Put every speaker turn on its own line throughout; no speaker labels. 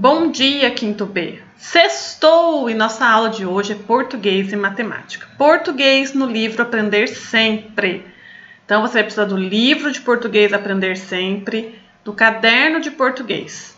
Bom dia, quinto B! Sextou e nossa aula de hoje é português e matemática. Português no livro Aprender Sempre. Então você vai precisar do livro de português Aprender Sempre, do caderno de português.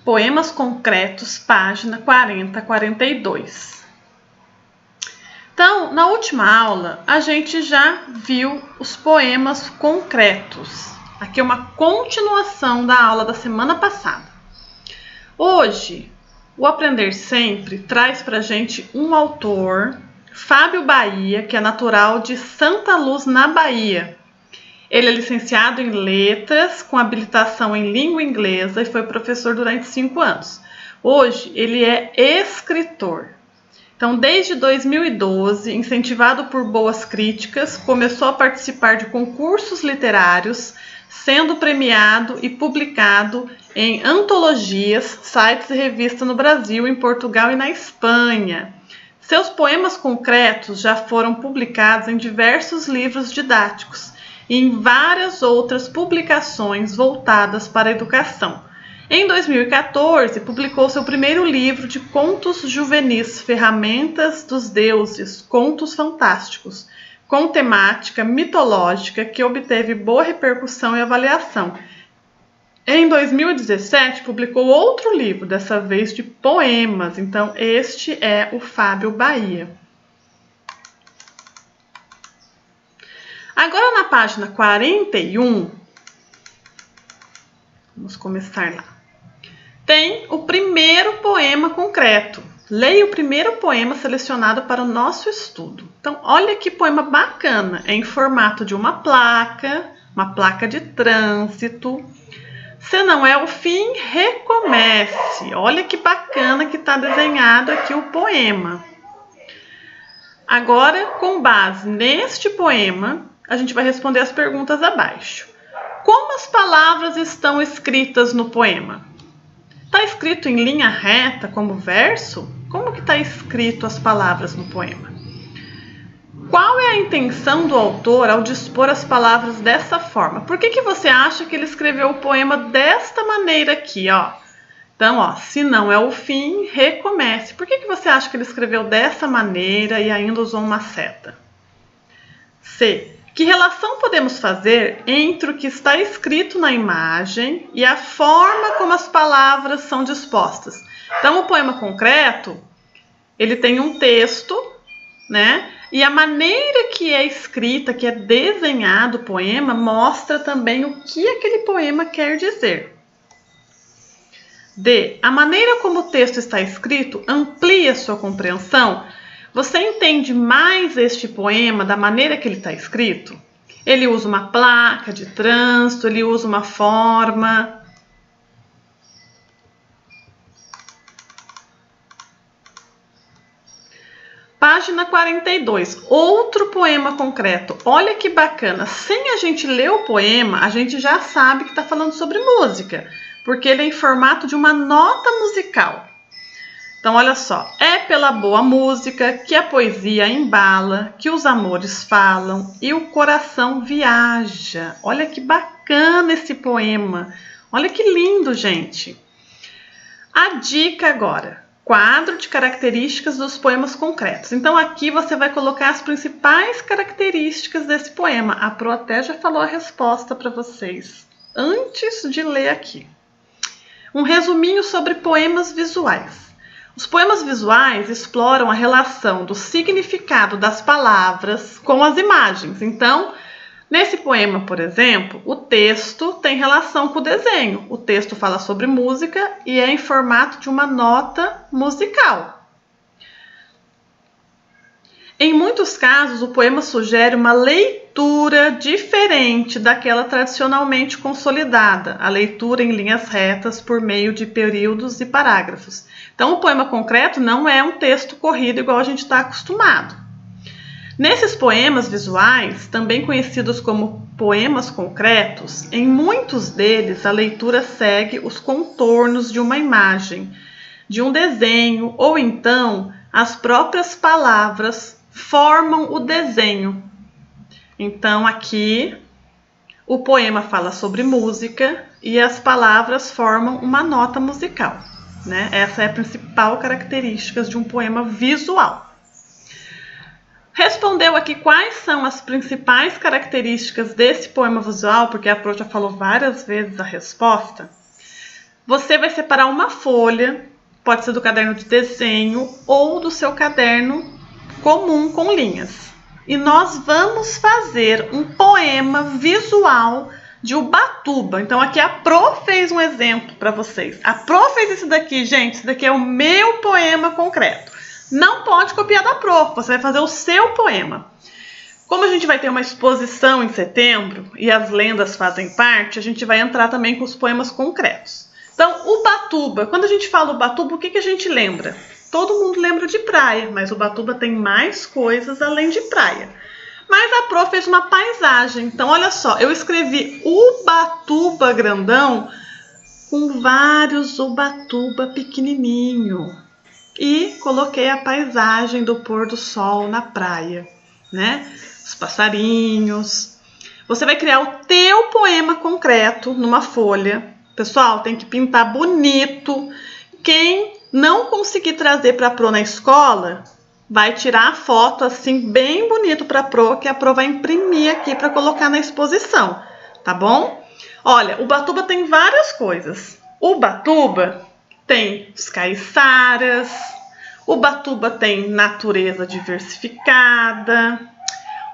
Poemas concretos, página 40 a 42. Então, na última aula, a gente já viu os poemas concretos. Aqui é uma continuação da aula da semana passada. Hoje, o Aprender Sempre traz para a gente um autor, Fábio Bahia, que é natural de Santa Luz, na Bahia. Ele é licenciado em Letras, com habilitação em Língua Inglesa e foi professor durante 5 anos. Hoje, ele é escritor. Então, desde 2012, incentivado por boas críticas, começou a participar de concursos literários, sendo premiado e publicado em antologias, sites e revistas no Brasil, em Portugal e na Espanha. Seus poemas concretos já foram publicados em diversos livros didáticos e em várias outras publicações voltadas para a educação. Em 2014, publicou seu primeiro livro de contos juvenis, Ferramentas dos Deuses, Contos Fantásticos, com temática mitológica, que obteve boa repercussão e avaliação. Em 2017, publicou outro livro, dessa vez de poemas. Então, este é o Fábio Bahia. Agora, na página 41, vamos começar lá. Tem o primeiro poema concreto. Leia o primeiro poema selecionado para o nosso estudo. Então, olha que poema bacana. É em formato de uma placa de trânsito. Se não é o fim, recomece. Olha que bacana que está desenhado aqui o poema. Agora, com base neste poema, a gente vai responder as perguntas abaixo. Como as palavras estão escritas no poema? Está escrito em linha reta, como verso? Como que está escrito as palavras no poema? Qual é a intenção do autor ao dispor as palavras dessa forma? Por que você acha que ele escreveu o poema desta maneira aqui, ó? Então, se não é o fim, recomece. Por que você acha que ele escreveu dessa maneira e ainda usou uma seta? C. Que relação podemos fazer entre o que está escrito na imagem e a forma como as palavras são dispostas? Então, o poema concreto, ele tem um texto, né? E a maneira que é escrita, que é desenhado o poema, mostra também o que aquele poema quer dizer. D. A maneira como o texto está escrito amplia sua compreensão. Você entende mais este poema da maneira que ele está escrito? Ele usa uma placa de trânsito, ele usa uma forma. Página 42, outro poema concreto. Olha que bacana, sem a gente ler o poema, a gente já sabe que está falando sobre música, porque ele é em formato de uma nota musical. Então, olha só, é pela boa música que a poesia embala, que os amores falam e o coração viaja. Olha que bacana esse poema, olha que lindo, gente. A dica agora. Quadro de características dos poemas concretos. Então, aqui você vai colocar as principais características desse poema. A Pro até já falou a resposta para vocês antes de ler aqui. Um resuminho sobre poemas visuais. Os poemas visuais exploram a relação do significado das palavras com as imagens. Então, nesse poema, por exemplo, o texto tem relação com o desenho. O texto fala sobre música e é em formato de uma nota musical. Em muitos casos, o poema sugere uma leitura diferente daquela tradicionalmente consolidada, a leitura em linhas retas por meio de períodos e parágrafos. Então, o poema concreto não é um texto corrido igual a gente está acostumado. Nesses poemas visuais, também conhecidos como poemas concretos, em muitos deles a leitura segue os contornos de uma imagem, de um desenho, ou então as próprias palavras formam o desenho. Então, aqui, O poema fala sobre música e as palavras formam uma nota musical, né? Essa é a principal característica de um poema visual. Respondeu aqui quais são as principais características desse poema visual, porque a Pro já falou várias vezes a resposta. Você vai separar uma folha, pode ser do caderno de desenho ou do seu caderno comum com linhas. E nós vamos fazer um poema visual de Ubatuba. Então aqui a Pro fez um exemplo para vocês. A Pro fez esse daqui, gente. Esse daqui é o meu poema concreto. Não pode copiar da Pro, você vai fazer o seu poema. Como a gente vai ter uma exposição em setembro e as lendas fazem parte, a gente vai entrar também com os poemas concretos. Então, Ubatuba. Quando a gente fala Ubatuba, o que a gente lembra? Todo mundo lembra de praia, mas Ubatuba tem mais coisas além de praia. Mas a Pro fez uma paisagem. Então, olha só, eu escrevi Ubatuba grandão com vários Ubatuba pequenininho. E coloquei a paisagem do pôr do sol na praia, né? Os passarinhos. Você vai criar o teu poema concreto numa folha. Pessoal, tem que pintar bonito. Quem não conseguir trazer para a Pro na escola, vai tirar a foto assim bem bonito para a Pro, que a Pro vai imprimir aqui para colocar na exposição, tá bom? Olha, Ubatuba tem várias coisas. Ubatuba tem os caiçaras, Ubatuba tem natureza diversificada,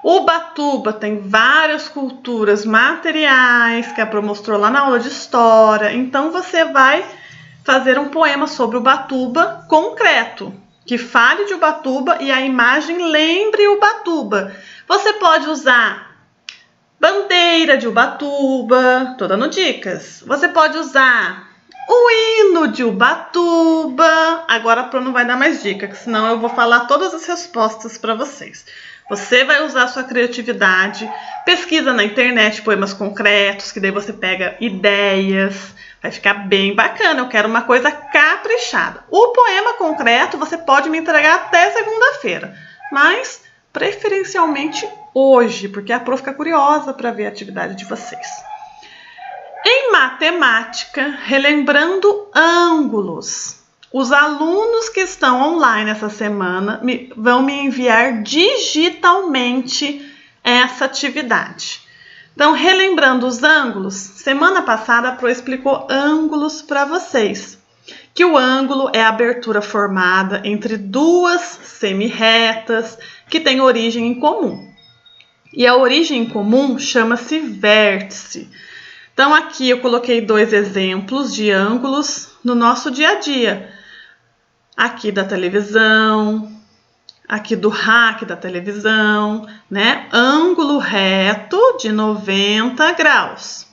Ubatuba tem várias culturas materiais, que a Pro mostrou lá na aula de história. Então você vai fazer um poema sobre Ubatuba concreto, que fale de Ubatuba e a imagem lembre Ubatuba. Você pode usar bandeira de Ubatuba, tô dando dicas. Você pode usar o hino de Ubatuba. Agora a Pro não vai dar mais dicas, senão eu vou falar todas as respostas para vocês. Você vai usar a sua criatividade, pesquisa na internet poemas concretos, que daí você pega ideias, vai ficar bem bacana. Eu quero uma coisa caprichada. O poema concreto você pode me entregar até segunda-feira, mas preferencialmente hoje, porque a Pro fica curiosa para ver a atividade de vocês. Em matemática, relembrando ângulos, os alunos que estão online essa semana vão me enviar digitalmente essa atividade. Então, relembrando os ângulos, semana passada a Pro explicou ângulos para vocês. Que o ângulo é a abertura formada entre duas semirretas que têm origem em comum. E a origem em comum chama-se vértice. Então, aqui eu coloquei dois exemplos de ângulos no nosso dia a dia. Aqui da televisão, aqui do rack da televisão, né? Ângulo reto de 90 graus.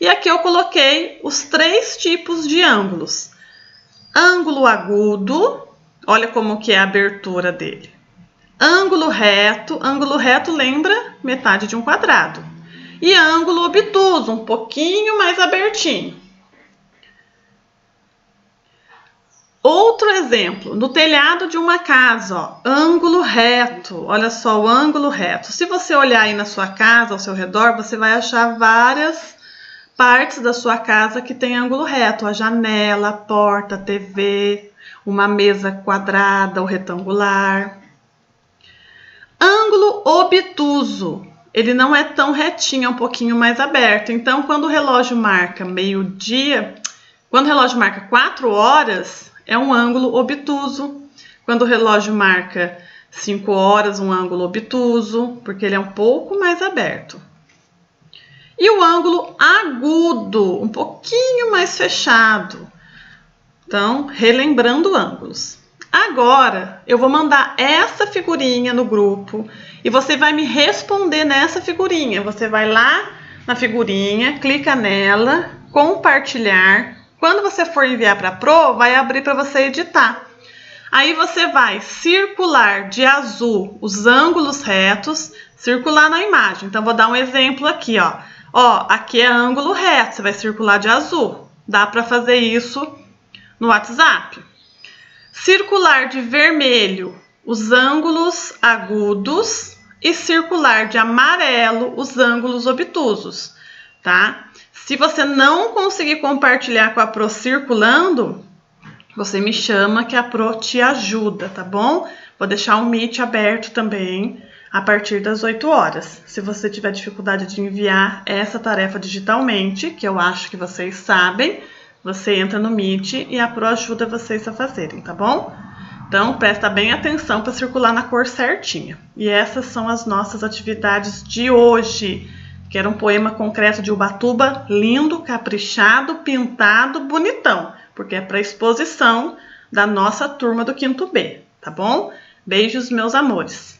E aqui eu coloquei os três tipos de ângulos. Ângulo agudo, olha como que é a abertura dele. Ângulo reto lembra metade de um quadrado. E ângulo obtuso, um pouquinho mais abertinho. Outro exemplo, no telhado de uma casa, ó, ângulo reto. Olha só o ângulo reto. Se você olhar aí na sua casa, ao seu redor, você vai achar várias partes da sua casa que tem ângulo reto. A janela, a porta, a TV, uma mesa quadrada ou retangular. Ângulo obtuso. Ele não é tão retinho, é um pouquinho mais aberto. Então, quando o relógio marca meio-dia, quando o relógio marca 4 horas, é um ângulo obtuso. Quando o relógio marca 5 horas, um ângulo obtuso, porque ele é um pouco mais aberto. E o ângulo agudo, um pouquinho mais fechado. Então, relembrando ângulos. Agora, eu vou mandar essa figurinha no grupo e você vai me responder nessa figurinha. Você vai lá na figurinha, clica nela, compartilhar. Quando você for enviar para a Pro, vai abrir para você editar. Aí você vai circular de azul os ângulos retos, circular na imagem. Então, vou dar um exemplo aqui, ó. Ó, aqui é ângulo reto, você vai circular de azul. Dá para fazer isso no WhatsApp. Circular de vermelho os ângulos agudos e circular de amarelo os ângulos obtusos. tá? Se você não conseguir compartilhar com a Pro circulando, você me chama que a Pro te ajuda, tá bom? Vou deixar o Meet aberto também a partir das 8 horas. Se você tiver dificuldade de enviar essa tarefa digitalmente, que eu acho que vocês sabem, você entra no Meet e a Pro ajuda vocês a fazerem, tá bom? Então, presta bem atenção para circular na cor certinha. E essas são as nossas atividades de hoje, que era um poema concreto de Ubatuba, lindo, caprichado, pintado, bonitão, porque é para exposição da nossa turma do 5º B, tá bom? Beijos, meus amores!